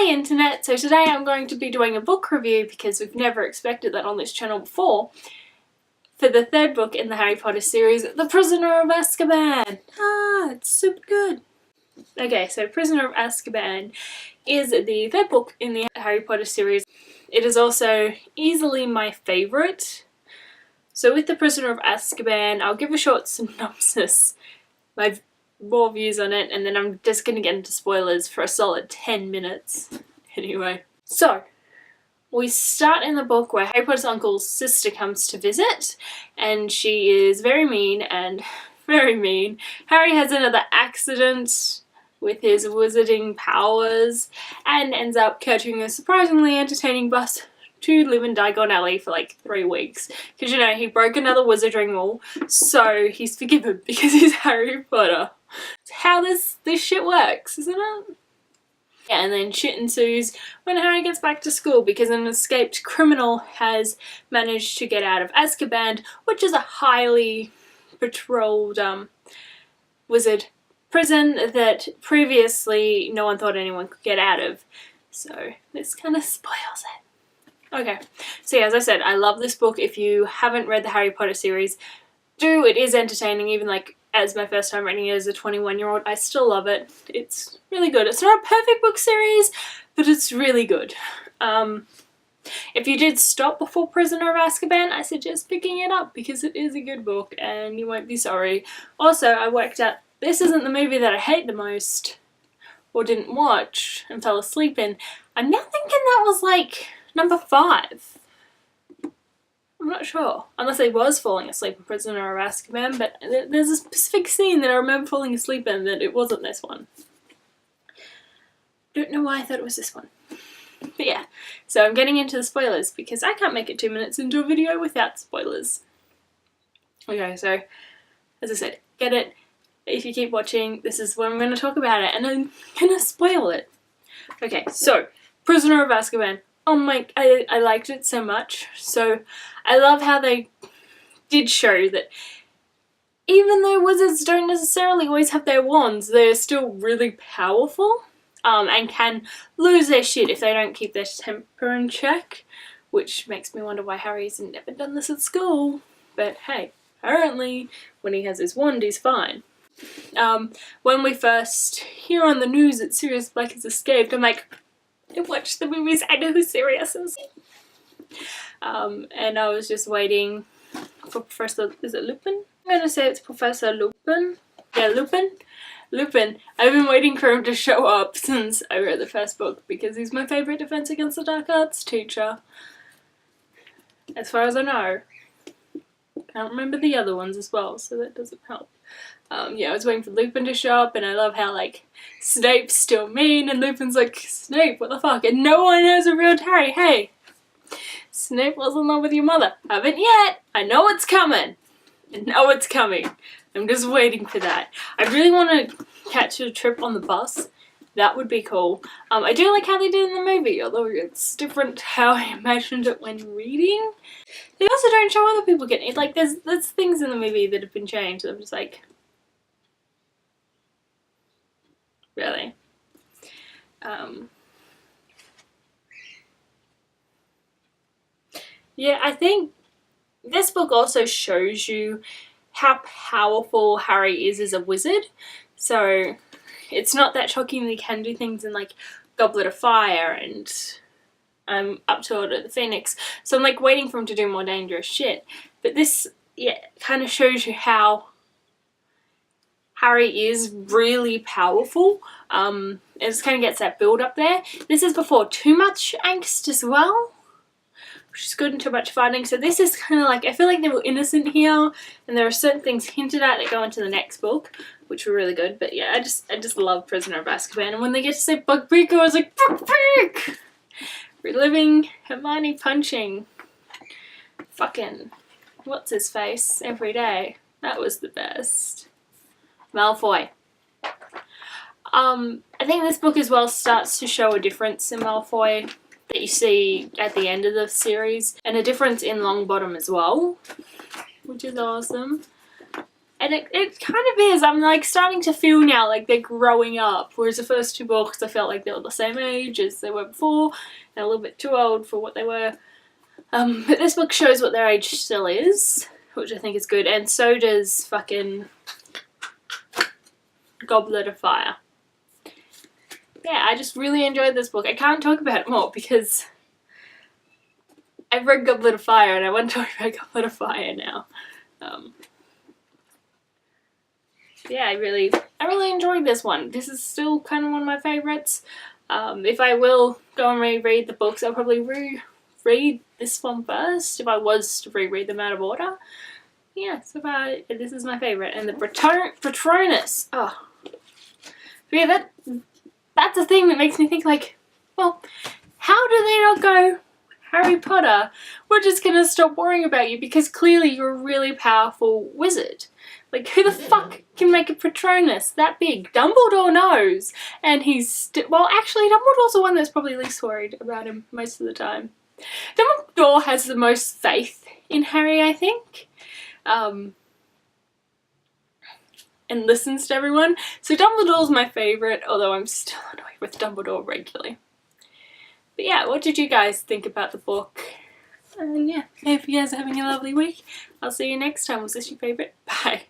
Hi internet! So today I'm going to be doing a book review because we've never expected that on this channel before for the third book in the Harry Potter series, The Prisoner of Azkaban! It's super good! Okay, so Prisoner of Azkaban is the third book in the Harry Potter series. It is also easily my favourite. So with The Prisoner of Azkaban, I'll give a short synopsis, my more views on it, and then I'm just going to get into spoilers for a solid 10 minutes. Anyway, so we start in the book where Harry Potter's uncle's sister comes to visit, and she is very mean and very mean. Harry has another accident with his wizarding powers and ends up catching a surprisingly entertaining bus to live in Diagon Alley for like 3 weeks. Because, you know, he broke another wizarding rule, so he's forgiven because he's Harry Potter. It's how this shit works, isn't it? Yeah, and then shit ensues when Harry gets back to school because an escaped criminal has managed to get out of Azkaban, which is a highly patrolled wizard prison that previously no one thought anyone could get out of. So this kind of spoils it. Okay, so yeah, as I said, I love this book. If you haven't read the Harry Potter series, do. It is entertaining. Even like as my first time reading it as a 21-year-old, I still love it. It's really good. It's not a perfect book series, but it's really good. If you did stop before Prisoner of Azkaban, I suggest picking it up because it is a good book and you won't be sorry. Also, I worked out this isn't the movie that I hate the most or didn't watch and fell asleep in. I'm now thinking that was like number 5. I'm not sure. Unless I was falling asleep in Prisoner of Azkaban, but there's a specific scene that I remember falling asleep in that it wasn't this one. Don't know why I thought it was this one. But yeah, so I'm getting into the spoilers because I can't make it 2 minutes into a video without spoilers. Okay, so as I said, get it. If you keep watching, this is when I'm going to talk about it and I'm going to spoil it. Okay, so Prisoner of Azkaban. Oh my, I liked it so much. So I love how they did show that even though wizards don't necessarily always have their wands, they're still really powerful and can lose their shit if they don't keep their temper in check, which makes me wonder why Harry's never done this at school. But hey, apparently when he has his wand he's fine. When we first hear on the news that Sirius Black has escaped, I'm like, I watched the movies, I know who Sirius is. And I was just waiting for Professor, is it Lupin? I'm gonna say it's Professor Lupin. Yeah, Lupin. Lupin. I've been waiting for him to show up since I read the first book because he's my favourite Defense Against the Dark Arts teacher. As far as I know. Can't remember the other ones as well, so that doesn't help. Yeah, I was waiting for Lupin to show up, and I love how, like, Snape's still mean, and Lupin's like, Snape, what the fuck? And no one knows a real Harry. Hey, Snape was in love with your mother. Haven't yet. I know it's coming. I know it's coming. I'm just waiting for that. I really want to catch a trip on the bus. That would be cool. I do like how they did in the movie, although it's different how I imagined it when reading. They also don't show other people getting it. Like, there's things in the movie that have been changed. I'm just like, really? Yeah, I think this book also shows you how powerful Harry is as a wizard. So it's not that shocking that he can do things in like Goblet of Fire and up to Order of the Phoenix. So I'm like waiting for him to do more dangerous shit. But this, yeah, kind of shows you how Harry is really powerful. It just kind of gets that build up there. This is before too much angst as well, which is good and too much fighting. So this is kind of like, I feel like they were innocent here, and there are certain things hinted at that go into the next book, which were really good. But yeah, I just love Prisoner of Azkaban, and when they get to say Buckbeak, I was like, Buckbeak! Reliving Hermione punching fucking what's his face every day. That was the best. Malfoy. I think this book as well starts to show a difference in Malfoy that you see at the end of the series, and a difference in Longbottom as well, which is awesome. And it kind of is. I'm like starting to feel now like they're growing up, whereas the first 2 books I felt like they were the same age as they were before, and a little bit too old for what they were. But this book shows what their age still is, which I think is good, and so does fucking Goblet of Fire. Yeah, I just really enjoyed this book. I can't talk about it more because I've read Goblet of Fire and I want to talk about Goblet of Fire now. Yeah, I really enjoyed this one. This is still kind of one of my favourites. If I will go and reread the books, I'll probably reread this one first if I was to reread them out of order. Yeah, so this is my favourite. And the Patronus. Oh. Yeah, that's a thing that makes me think like, well, how do they not go, Harry Potter, we're just gonna stop worrying about you because clearly you're a really powerful wizard. Like, who the fuck can make a Patronus that big? Dumbledore knows, and he's well, actually, Dumbledore's the one that's probably least worried about him most of the time. Dumbledore has the most faith in Harry, I think, and listens to everyone. So Dumbledore's my favourite, although I'm still annoyed with Dumbledore regularly. But yeah, what did you guys think about the book? And yeah, I hope you guys are having a lovely week. I'll see you next time. Was this your favourite? Bye.